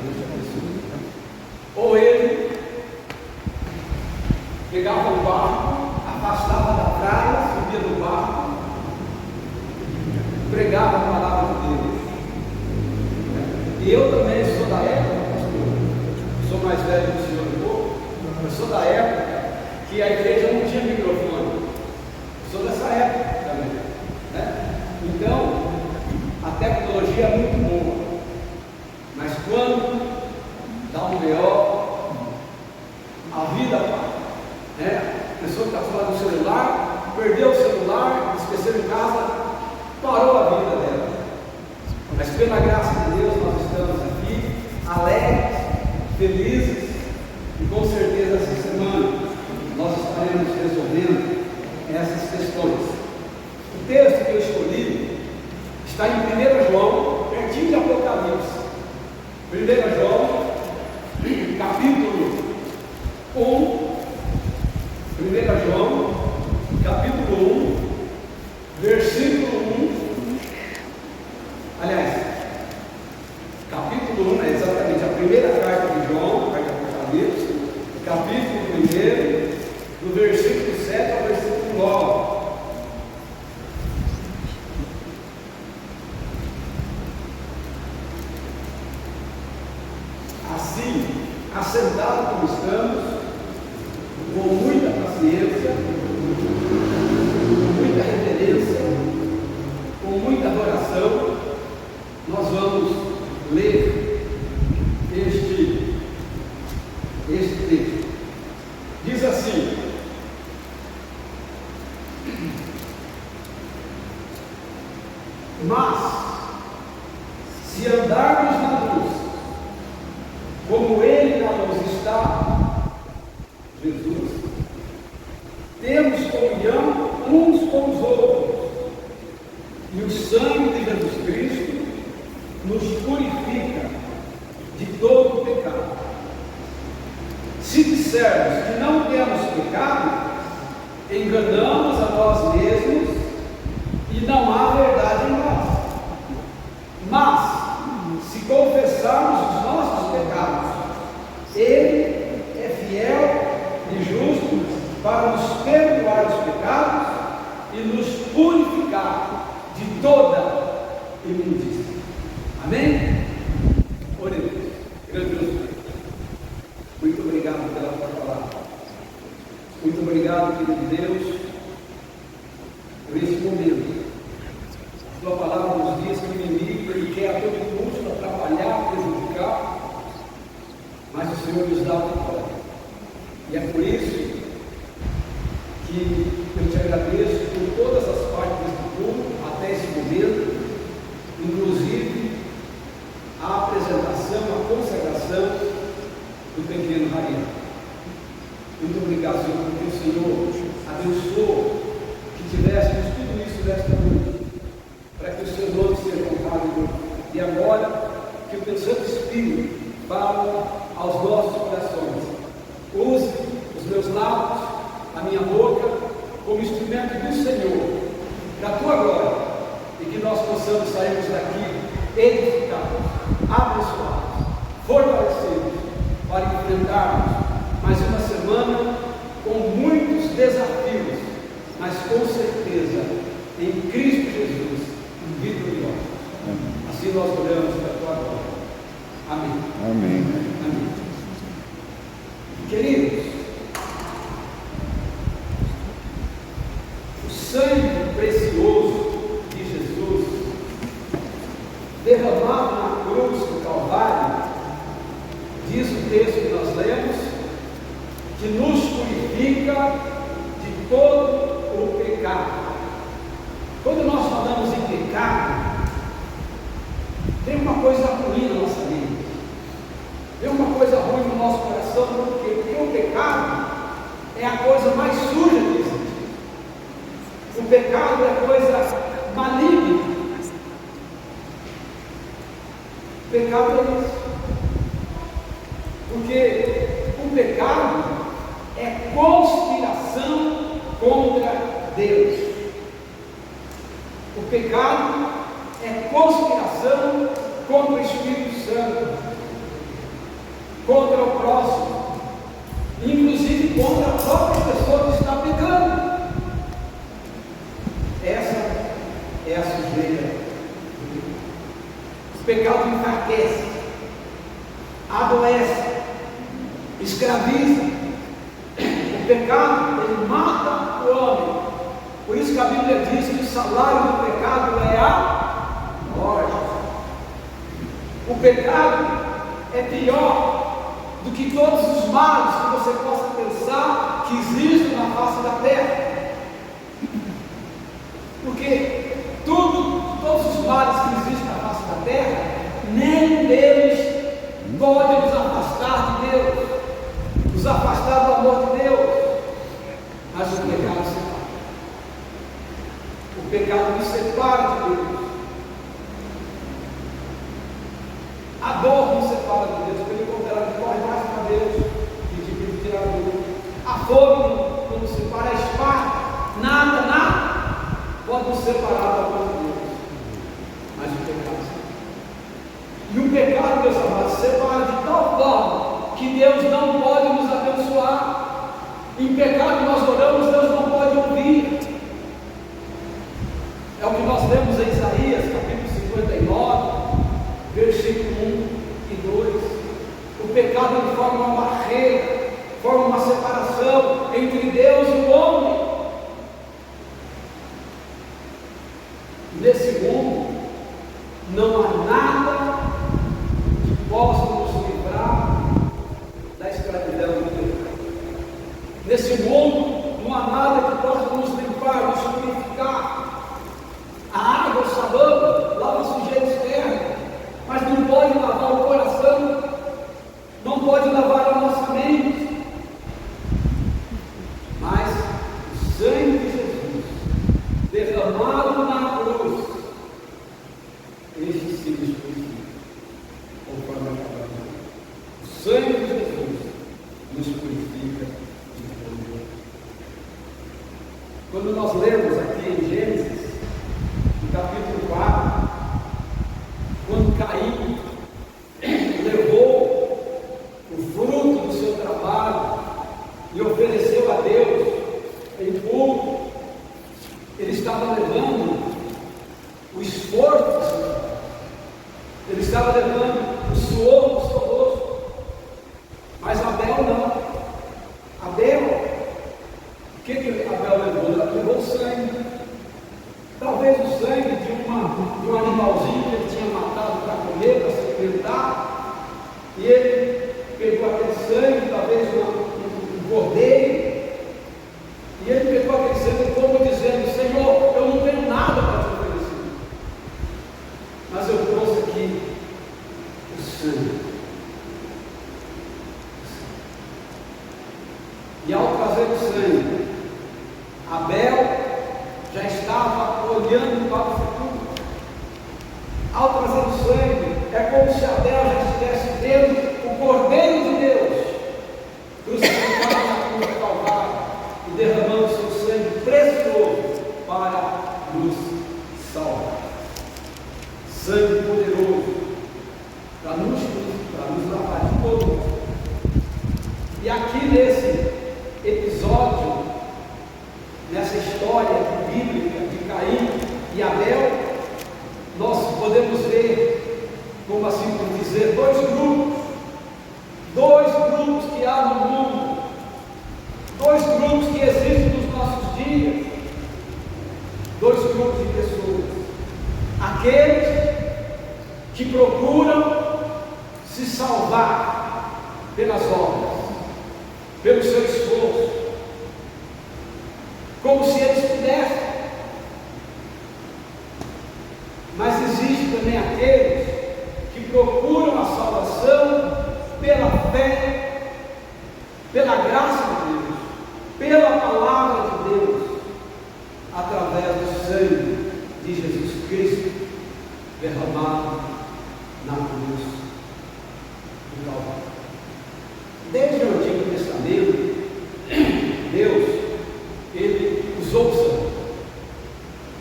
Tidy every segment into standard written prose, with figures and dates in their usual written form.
Deus te abençoe. Ou ele pegava o barco, afastava da praia, subia no barco, pregava a palavra de Deus. E eu também sou da época, pastor, sou mais velho do senhor um pouco, eu sou da época que a igreja não tinha microfone. Eu sou dessa época também, né? Então, a tecnologia é muito boa, mas quando dá um BO, a vida, né? A pessoa que está falando do celular, perdeu o celular, esqueceu em casa, parou a vida dela. Mas pela graça de Deus nós estamos aqui, alegres, felizes, e com certeza essa semana nós estaremos resolvendo essas questões. O texto que eu escolhi está em 1 João, pertinho de Apocalipse. 1 João, capítulo 1. 1 João, capítulo 1, versículo 1. Aliás, capítulo 1 é exatamente a primeira carta de João, carta de Apocalipse, capítulo 1, do versículo 7 ao versículo 9. Assim, assentados como estamos, com muita paciência, com muita reverência, com muita adoração, nós vamos ler este texto. Diz assim: mas, se andarmos na luz, como Ele na luz está, Jesus, temos comunhão uns com os outros, e o sangue de Jesus Cristo nos purifica de todo o pecado. Se dissermos que não temos pecado, enganamos a nós mesmos e não há verdade em nós. Mas, se confessarmos os nossos pecados, Ele é fiel e justo para nos perdoar os pecados e nos purificar de toda imundícia. Amém? Oremos. Grandioso Deus, muito obrigado pela tua palavra. Muito obrigado, querido Deus, por esse momento. A tua palavra nos diz que o inimigo ele quer a todo custo atrapalhar, prejudicar, mas o Senhor nos dá a vitória. E é por isso que eu te agradeço por todas as partes deste culto, até esse momento, inclusive a apresentação, a consagração do pequeno Rael. Muito obrigado, Senhor, porque o Senhor abençoou que tivéssemos tudo isso nesta noite, para que o seu nome seja honrado. E agora, que o teu Santo Espírito fale aos nossos corações. Use os meus lábios, a minha boca, como instrumento do Senhor, da tua glória, e que nós possamos sairmos daqui edificados, abençoados, fortalecidos, para enfrentarmos mais uma semana com muitos desafios, mas com certeza em Cristo Jesus, vitoriosos. Assim nós oramos para a tua glória. Amém. Amém. Amém. Queridos, o sangue precioso de Jesus, derramado na cruz do Calvário, diz o texto que nós lemos, que nos purifica de todo o pecado. Quando nós falamos em pecado, tem uma coisa ruim na nossa vida, tem uma coisa ruim no nosso coração, porque o pecado é a coisa mais suja que existe. O pecado é coisa maligna. O pecado é isso. Porque o pecado é conspiração contra Deus. O pecado é conspiração contra o Espírito Santo. adoece, escraviza. O pecado, ele mata o homem. Por isso que a Bíblia diz que o salário do pecado é a morte. O pecado é pior do que todos os males que você possa pensar que existem na face da terra. Porque todos os males que existem na face da terra, nenhum deles pode nos afastar de Deus, nos afastar do amor de Deus. Mas o pecado separa. O pecado nos separa de Deus. A dor nos separa de Deus. Pelo contrário, a gente corre mais para Deus e de tirar a dor. A fome nos separa, a espada, nada pode nos separar do amor de Deus. Mas o pecado separa. E o pecado, meus amados, separa de tal forma que Deus não pode nos abençoar. Em pecado nós oramos, Deus não pode ouvir. É o que nós lemos em Isaías, capítulo 59, versículo 1 e 2. O pecado ele forma uma barreira, forma uma separação entre Deus e o homem. Nesse mundo não há nada que possa nos livrar da escravidão do pecado. Nesse mundo não há nada que possa nos limpar, nos purificar. A água, o sabão, lava a sujeira externa, mas não pode lavar o coração, não pode lavar a nossa mente. Mas o sangue de Jesus, derramado na cruz, este se nos purifica, conforme a palavra. O sangue de Jesus nos purifica de todo. Quando nós lemos aqui em Gênesis, no capítulo 4, quando Caim levou o fruto do seu trabalho e ofereceu a Deus em culto, ele estava levando o esforço do seu trabalho, ele estava levando o suor do seu rosto. Mas Abel não. Abel, o que Abel levou? Ele levou o sangue. Talvez o sangue de um animalzinho que ele tinha matado para comer, para se alimentar, e ele pegou aquele sangue, talvez um cordeiro, e ele pegou aquele sangue como dizendo: Senhor, eu não tenho nada para te oferecer, mas eu trouxe aqui o sangue. E ao trazer o sangue, Abel já estava olhando para o futuro. Ao trazer o sangue, é como se Abel já estivesse vendo o Cordeiro de Deus crucificado na cruz do Calvário e derramando seu sangue precioso para nos salvar. Sangue poderoso para nos lavar de todo. E aqui nesse episódio, nessa história bíblica de Caim e Abel, nós podemos ver, como assim por dizer, dois grupos que há no mundo, dois grupos que existem nos nossos dias, dois grupos de pessoas: aqueles que procuram se salvar pelas obras, pelo seu esforço, como se eles pudessem. Mas existe também aqueles que procuram a salvação pela fé, pela graça de Deus, pela palavra de Deus, através do sangue de Jesus Cristo derramado na cruz do Calvário. Desde o Antigo Testamento, Deus, Ele usou o sangue.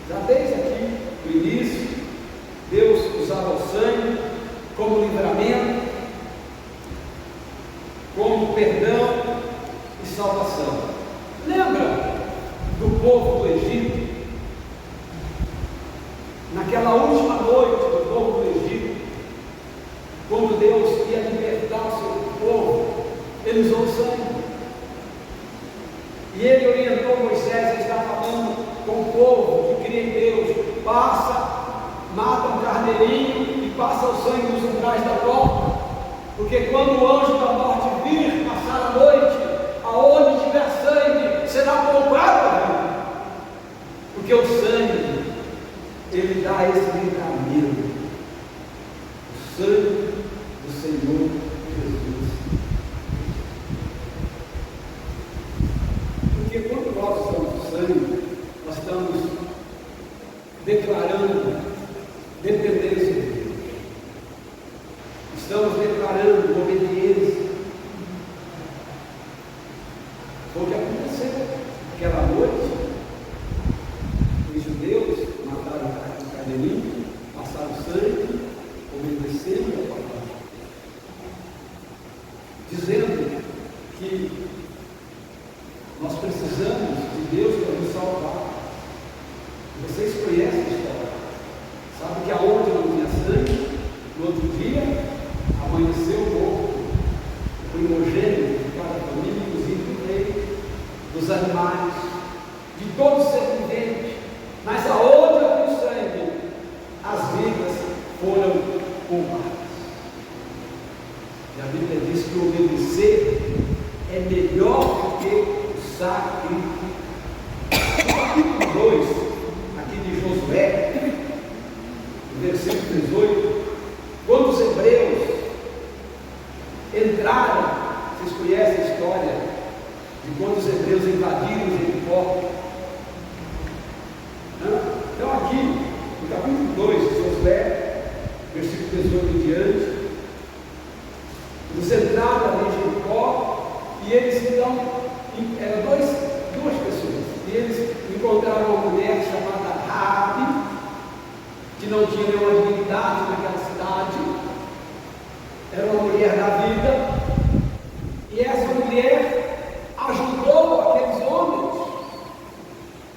Já desde aqui, no início, Deus usava o sangue como livramento, como perdão e salvação. Lembra do povo do Egito? Naquela última noite do povo do Egito, quando Deus ia libertar o ele usou o sangue. E ele orientou Moisés, ele está falando com o povo que cria em Deus: mata um carneirinho e passa o sangue nos umbrais da porta, porque quando o anjo da morte vir passar a noite, aonde tiver sangue, será poupado a vida, porque o sangue, ele dá esse livramento, o sangue do Senhor Jesus. Porque quando nós usamos o sangue, nós estamos declarando dependência de Deus, estamos declarando obediência. Foi o que aconteceu aquela noite. Os judeus mataram o carneirinho, passaram sangue, obedecendo a palavra, dizendo que nós precisamos de Deus para nos salvar. Vocês conhecem a história. Sabe que aonde não tinha sangue, no outro dia, amanheceu morto, o primogênito de cada família, inclusive do rei, dos animais, de todo ser vivente. Mas aonde havia o sangue, as vidas foram poupadas. E a Bíblia diz que obedecer é melhor do que o sacrifício. No capítulo 2, aqui de Josué, no versículo 18, quando os hebreus entraram, vocês conhecem a história de quando os hebreus invadiram Jericó. Então aqui, no capítulo 2 de Josué, versículo 18 em diante, eles entraram ali em Jericó, e eles então, eram duas pessoas, e eles encontraram uma mulher chamada Raabe, que não tinha nenhuma dignidade naquela cidade, era uma mulher da vida, e essa mulher ajudou aqueles homens,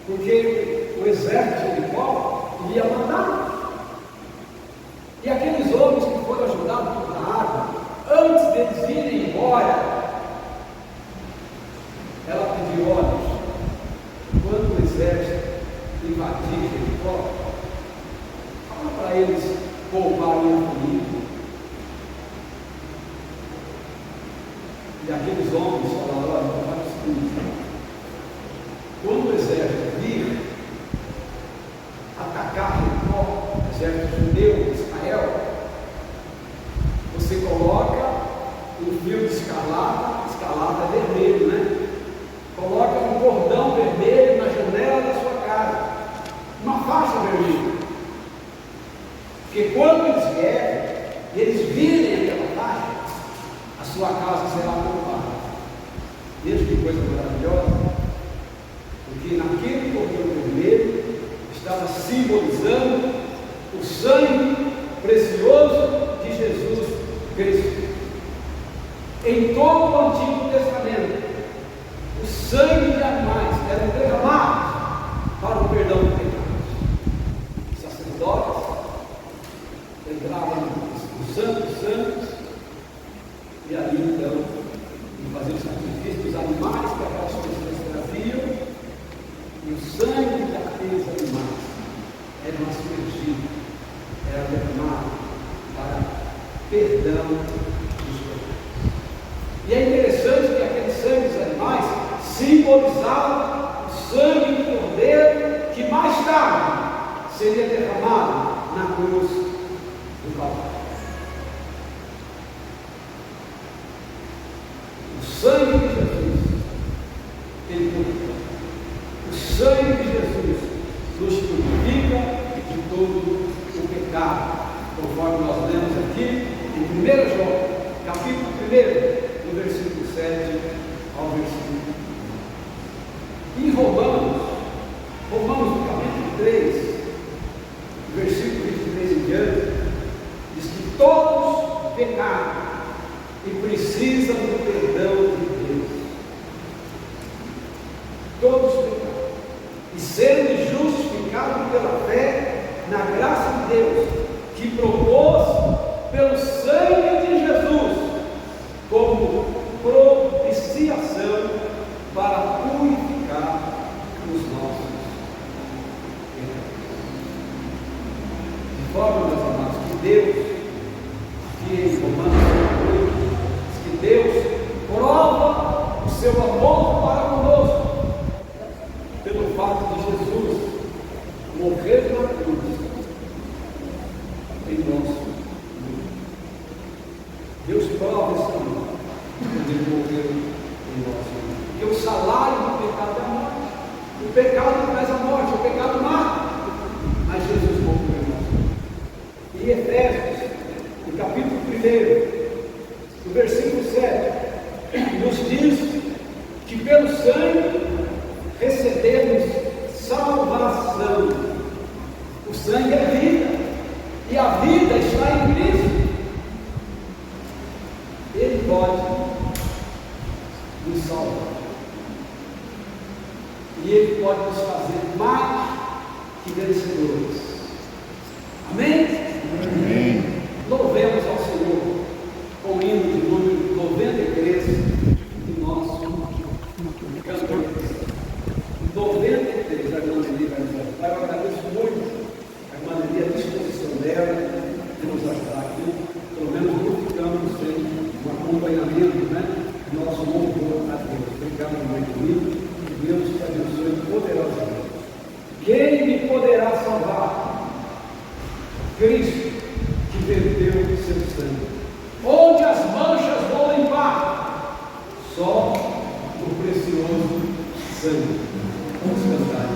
porque o exército de Jericó ia matar. E aqueles homens que foram ajudados por Raabe, antes deles irem embora, ela pediu: olha, quando o exército invadir Jericó, fala para eles pouparem a comida. E aqueles homens falaram: olha, faz o seguinte, quando o exército vir atacar Jericó, o exército judeu, Israel, você coloca um fio de escarlata vermelho, né? Coloca um cordão vermelho na janela da sua casa, uma faixa vermelha, porque quando eles vierem e eles virem aquela faixa, a sua casa será poupada. Veja que coisa maravilhosa, porque naquele cordão vermelho estava simbolizando o sangue precioso de Jesus Cristo. Em todo o Antigo Testamento, o sangue de animais era derramado para o perdão de pecados. Os sacerdotes entravam no Santo dos Santos e ali então faziam o sacrifício dos animais que aquelas pessoas traziam, e o sangue daqueles animais era aspergido, era derramado para perdão dos pecados. E é interessante que aquele sangue dos animais simbolizava o sangue do Cordeiro que mais tarde seria derramado na cruz do Calvário. O sangue de Jesus, ele purifica. O sangue de Jesus nos purifica de todo o pecado, conforme nós lemos aqui em 1 João, capítulo 1, no versículo 7 ao versículo 9. Em Romanos no capítulo 3, versículo 23 em diante, diz que todos pecaram e precisam do perdão de Deus. Todos pecaram, e sendo justificados pela fé na graça de Deus, que propôs pelo sangue de Jesus, como Jesus morreu em nós. Porque o salário do pecado é a morte. O pecado traz a morte, o pecado mata. Mas Jesus morreu em nós. E Efésios, no capítulo 1, no versículo 7, nos diz que pelo sangue recebemos salvação. O sangue é vida, e a vida está em Cristo. Ele pode nos salvar, e Ele pode nos fazer mais que vencedores. Amém? Amém. Louvemos ao Senhor com o hino de número 93 de nosso cantor. 93, a irmã Nelly vai nos ajudar. Eu agradeço muito a irmã Nelly, a disposição dela de nos ajudar aqui. Pelo menos não ficamos sem um acompanhamento, né? Nosso louvor a Deus. Obrigado, irmã Nelly. Que Deus te abençoe poderosamente. Quem me poderá salvar? Cristo, que verteu o seu sangue. Onde as manchas vão limpar? Só o precioso sangue. Vamos cantar.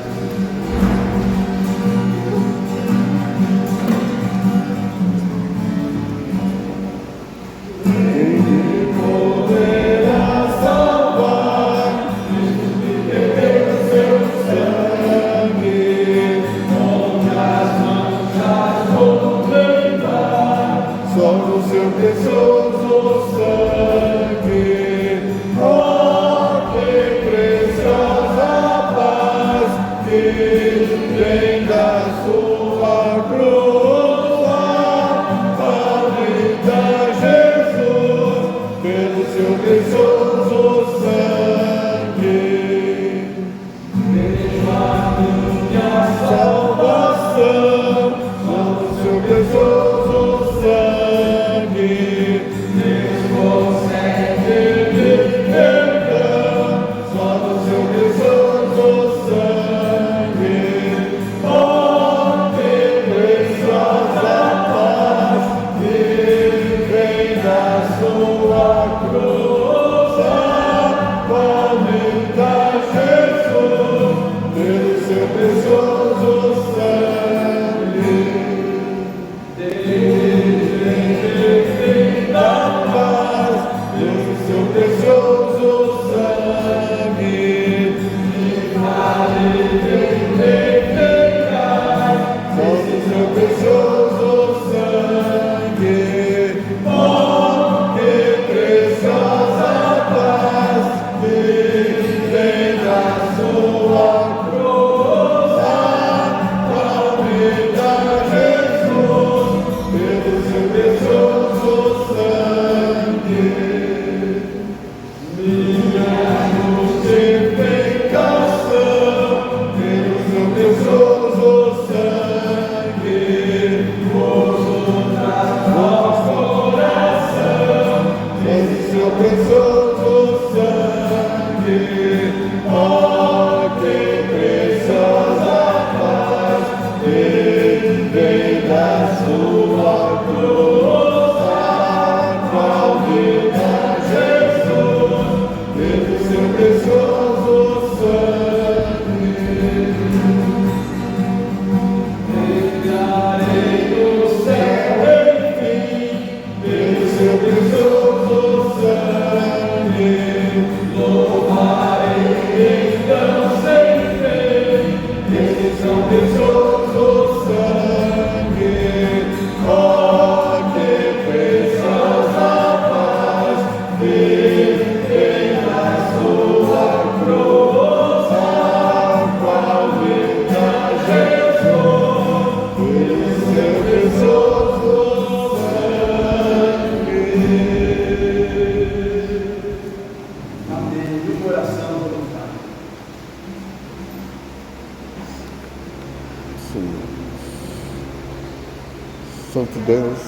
Santo Deus,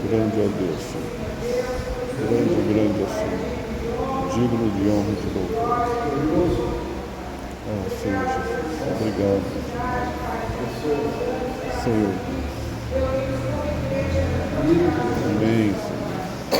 grande é Deus, grande assim, digno de honra e de louvor. Senhor Jesus, obrigado, Senhor. Amém, Senhor.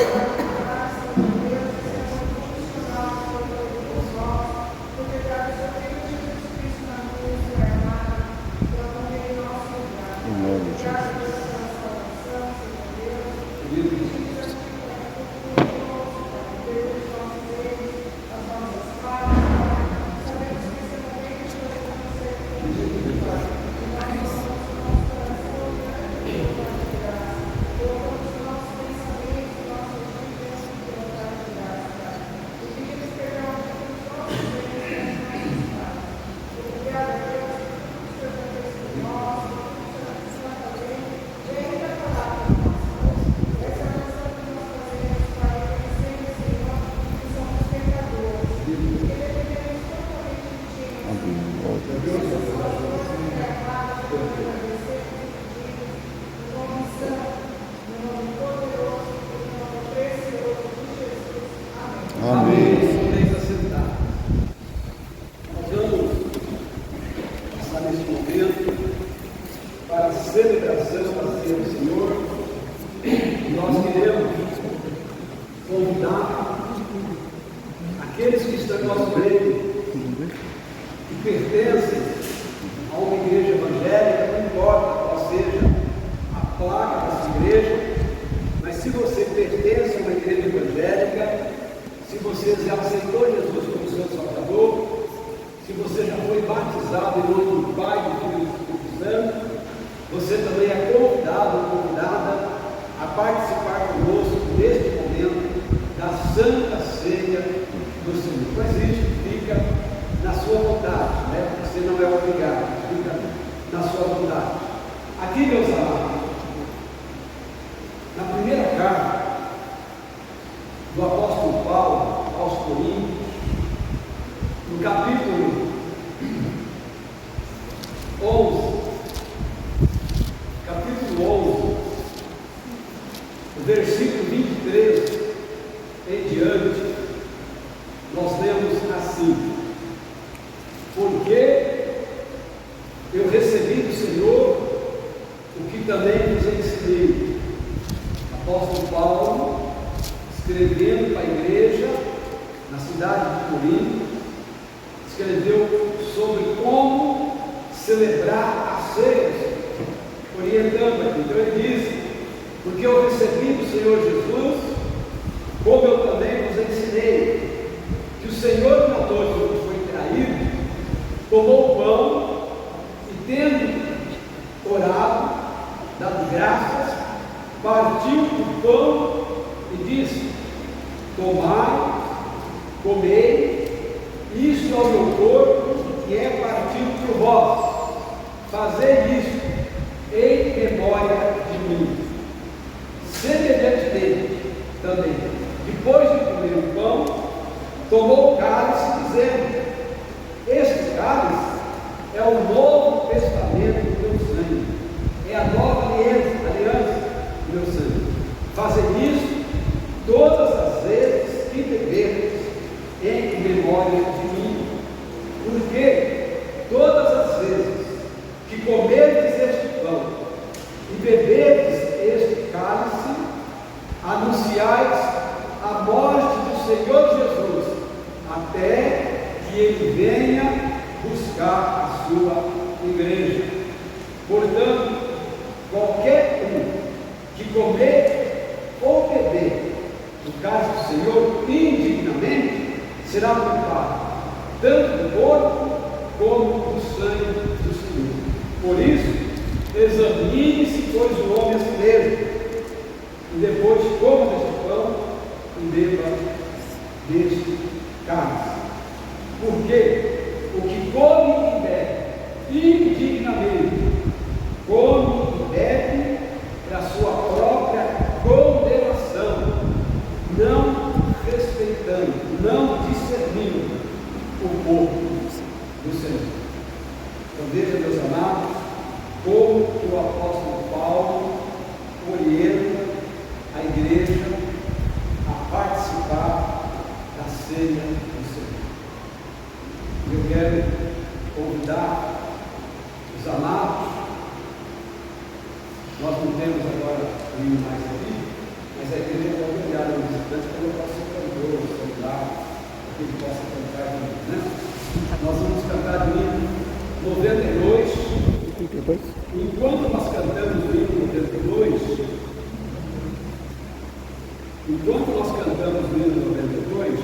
enquanto nós cantamos o hino 92,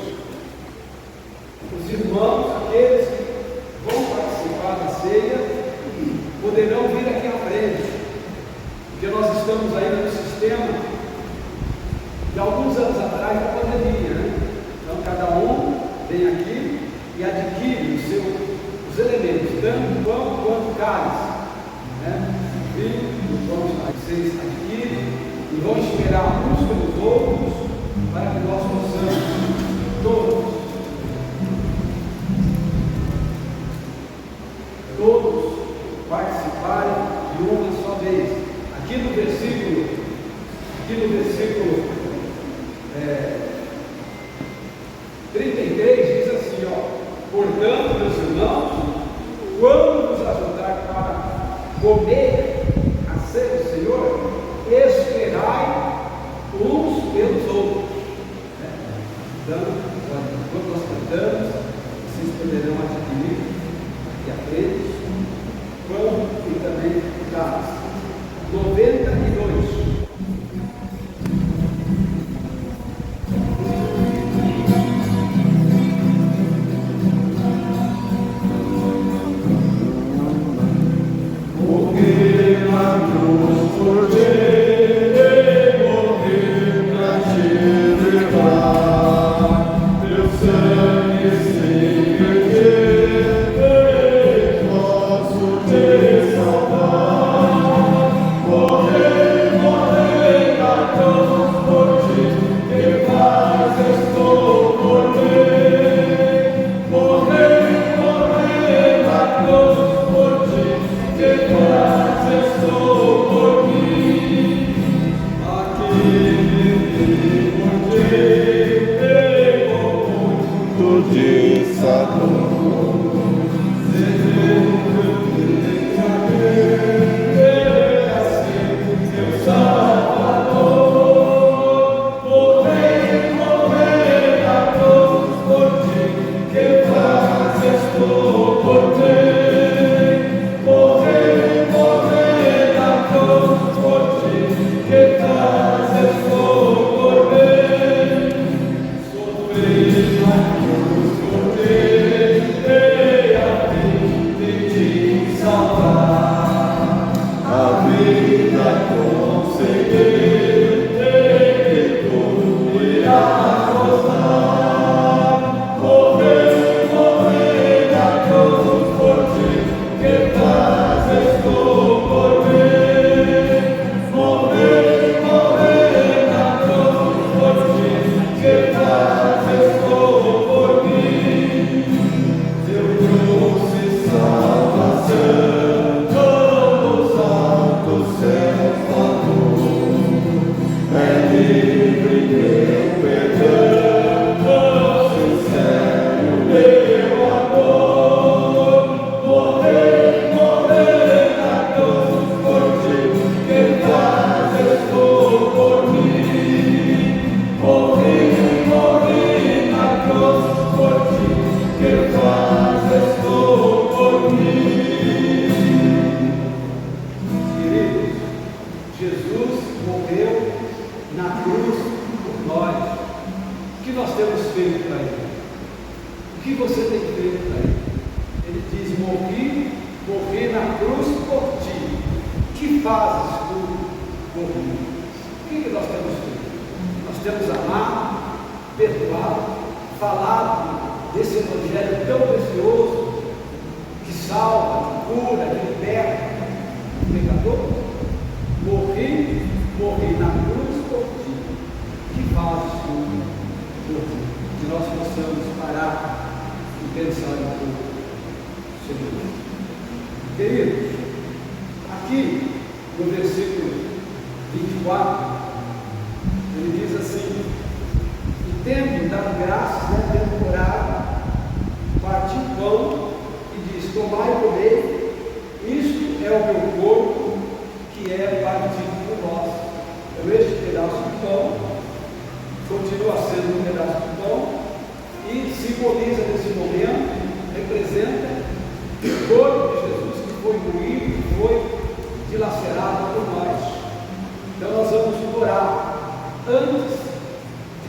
os irmãos, aqueles que vão participar da ceia, poderão vir aqui à frente, porque nós estamos ainda no sistema de alguns anos atrás da pandemia, né? Então cada um vem aqui e adquire os elementos, tanto pão quanto cálice, né? Vinho, vocês adquirem e vão esperar uns pelos outros para que nós possamos todos participarem de uma só vez. Aqui no versículo 33 diz assim, portanto, meus irmãos, quando nos ajudar para comer a ceia do Senhor, esperai uns pelos outros. Então, quando nós cantamos, vocês poderão adquirir aqui à frente pão e também cálice. 92.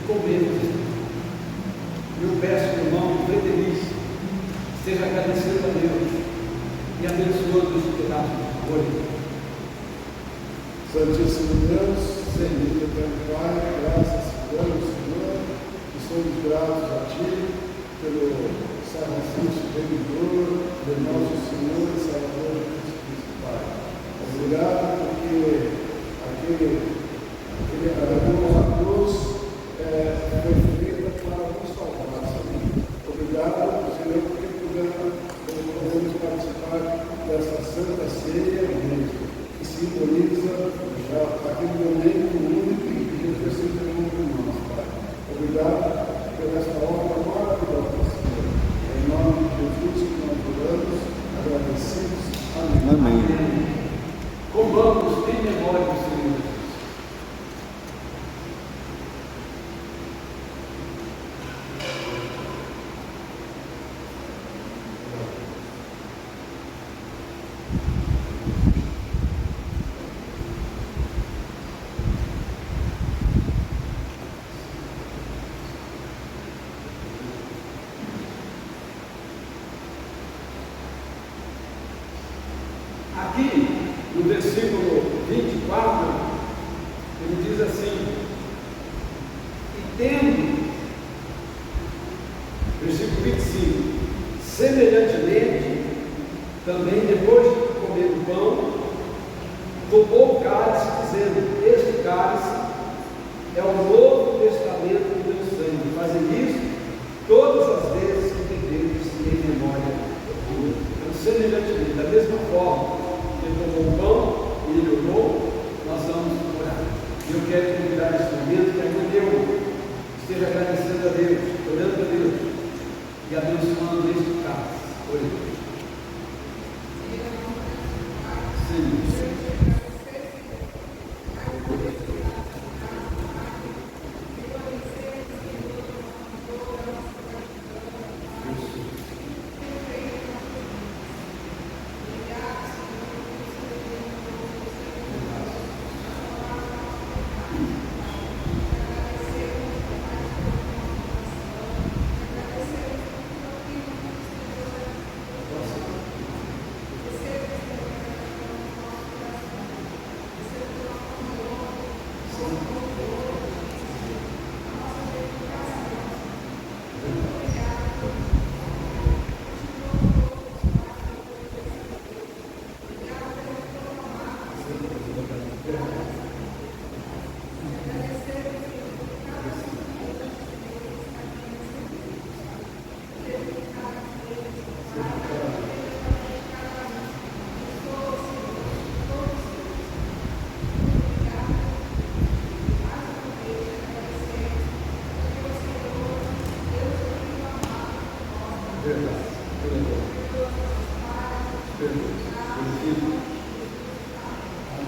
comemos. Eu peço que o irmão Frederico esteja agradecendo a Deus e abençoando esse pedaço de hoje. Santíssimo Deus, Senhor eterno Pai, graças te damos, Senhor, e somos gratos a Ti pelo sacrifício remidor do nosso Senhor e Salvador Jesus Cristo, Pai. Obrigado porque aquele amor à cruz foi feita para nos salvar, Senhor. Obrigado, Senhor, porque podemos participar dessa santa ceia mesmo, que simboliza aquele momento único em que Jesus se entregou por nós, Pai. Obrigado por esta obra maravilhosa, Senhor. Em nome de Jesus que nós oramos, agradecidos. Amém. Amém. Comamos em memória do Senhor Jesus. Aqui, no versículo 24, ele diz assim: e tendo, versículo 25, semelhantemente, também depois de comer o pão, tomou o cálice, dizendo: este cálice é o novo testamento do meu sangue. Fazem isso todas as vezes que beberdes em memória de mim. Então, semelhantemente, da mesma forma, ele tomou o pão e ele orou, nós vamos orar. E eu quero te convidar nesse momento para que eu esteja agradecendo a Deus, orando a Deus e abençoando este cálice. Ore. Sim.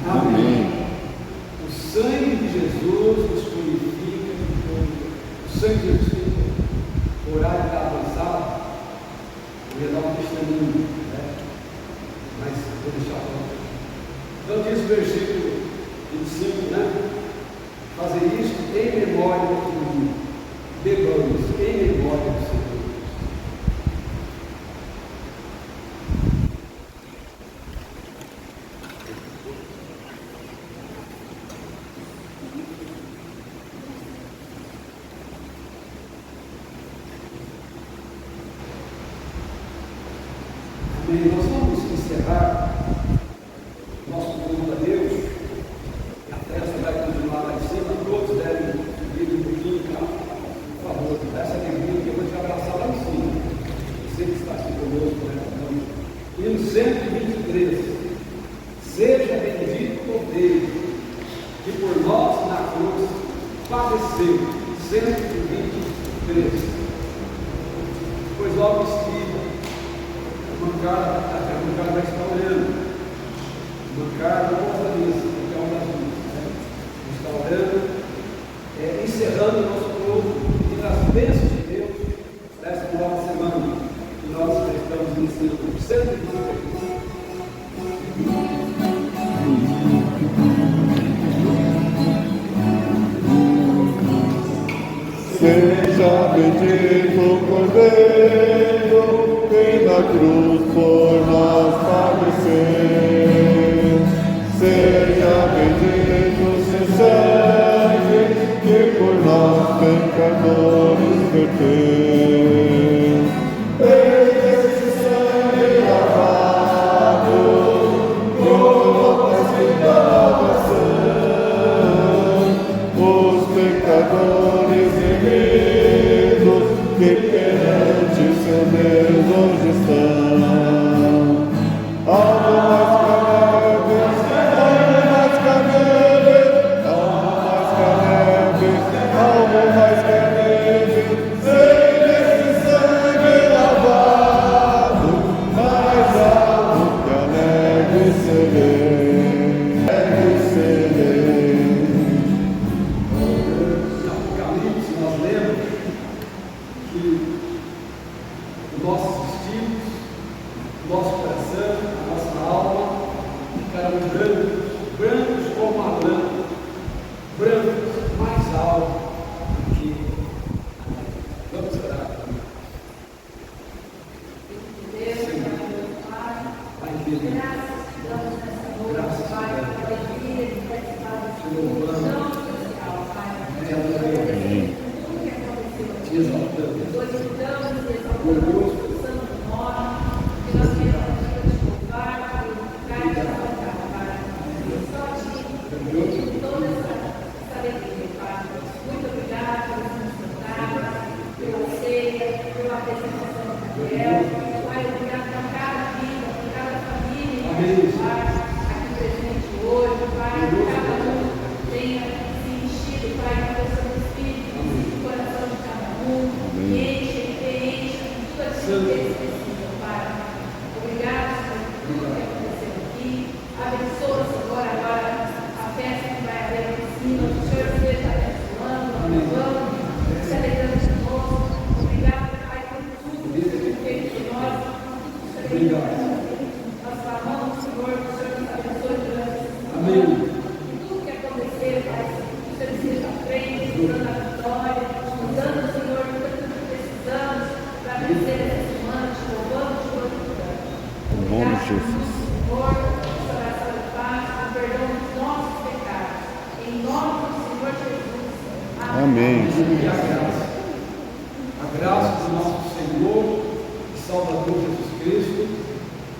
Amém. O sangue de Jesus nos purifica de todo. O sangue de Jesus, o horário está avançado, eu ia dar um testemunho, né? Mas vou deixar para então diz o versículo 25, né? Fazer isso em memória de mim. Bebamos em memória do Senhor. Amém. Nós vamos encerrar nosso culto a Deus. A festa vai continuar lá em cima. Todos devem subir um pouquinho, tá? Por favor, dá essa alegria que eu vou te abraçar lá em cima. Você que está aqui conosco, né? Hino 123. Seja bendito o Deus que por nós na cruz padeceu. 123. Pois logo esquiva. A mancada vai estar olhando. A mancada não gosta disso, porque é uma das minhas, né? Está orando, encerrando o nosso povo e nas bênçãos de Deus nessa nova semana que nós estamos iniciando. 123. Seja bendito o Cordeiro que na cruz por nós padeceu. Seja bendito seu sangue que por nós pecadores verteu. Esse sangue lavado com gotas de salvação, os pecadores remidos que perante seu Deus hoje estão. Algo mais amém. A graça do nosso Senhor e Salvador Jesus Cristo,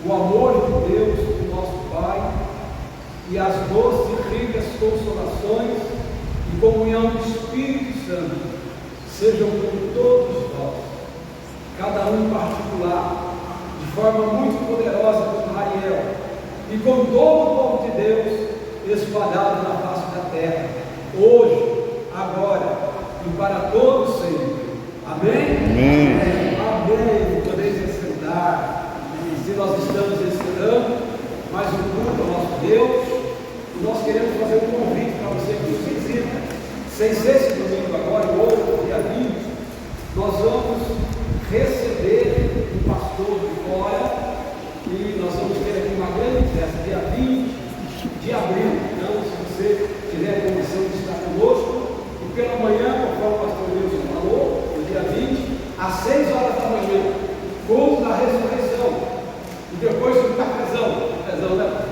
o amor de Deus, do nosso Pai, e as doces e ricas consolações e comunhão do Espírito Santo sejam com todos nós, cada um em particular, de forma muito poderosa com Israel e com todo o povo de Deus espalhado na face da terra, hoje, agora e para todos sempre. Amém? Amém. Amém. Podeis sentar. Se nós estamos ensinando mais um culto ao nosso Deus, nós queremos fazer um convite para você que nos visita. Sem ser esse domingo agora, o outro, dia 20, nós vamos receber um pastor de fora e nós vamos ter aqui uma grande festa, dia 20 de abril. Então, se você tiver a condição de estar conosco, e pela manhã, conforme o pastor Wilson falou, no dia 20, às 6 horas da manhã, culto da ressurreição, e depois um cafezão, né?